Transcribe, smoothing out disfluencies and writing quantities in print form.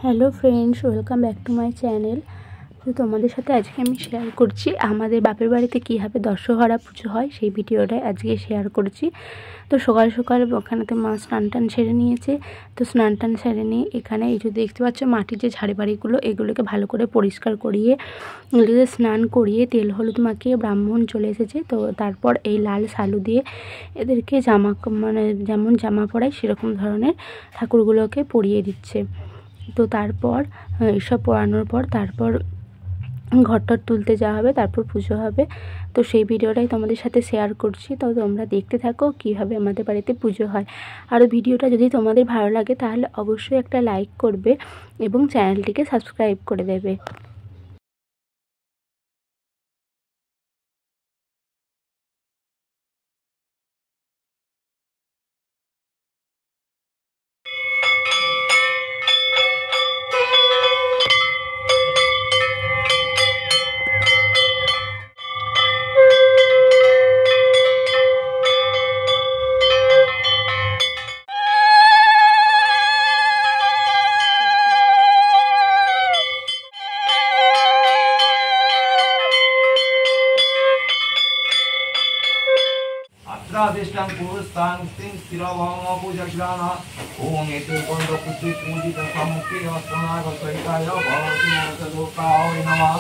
Hello friends, welcome back to my channel. তো তোমাদের সাথে আজকে আমি শেয়ার করছি আমাদের বাপের বাড়িতে কীভাবে দশহরা পুজো হয়, সেই ভিডিওটাই আজকে শেয়ার করছি। তো সকাল সকাল ওখানেতে মা স্নান টান সেরে নিয়েছে। তো স্নান টান সেরে নিয়ে এখানে এই যে দেখতে পাচ্ছ মাটির যে ঝাড়ি বাড়িগুলো, এগুলোকে ভালো করে পরিষ্কার করিয়ে এগুলোকে স্নান করিয়ে তেল হলুদ মাখিয়ে ব্রাহ্মণ চলে এসেছে। তো তারপর এই লাল শালু দিয়ে এদেরকে যেমন জামা পরায় সেরকম ধরনের ঠাকুরগুলোকে পরিয়ে দিচ্ছে। তো তারপর এসব পড়ানোর পর তারপর ঘরটর তুলতে যাওয়া হবে, তারপর পুজো হবে। তো সেই ভিডিওটাই তোমাদের সাথে শেয়ার করছি। তো তোমরা দেখতে থাকো কীভাবে আমাদের বাড়িতে পুজো হয়। আর ভিডিওটা যদি তোমাদের ভালো লাগে তাহলে অবশ্যই একটা লাইক করবে এবং চ্যানেলটিকে সাবস্ক্রাইব করে দেবে। अत्रादिष्टं पुरुस्तां स्थिं स्थिरोभवमो पूजग्रामः ॐ एते गन्धपुष्टि पूजितं समुक्ति वस्त्रनागसहिताय भवतु मोक्षलोकाय नमः।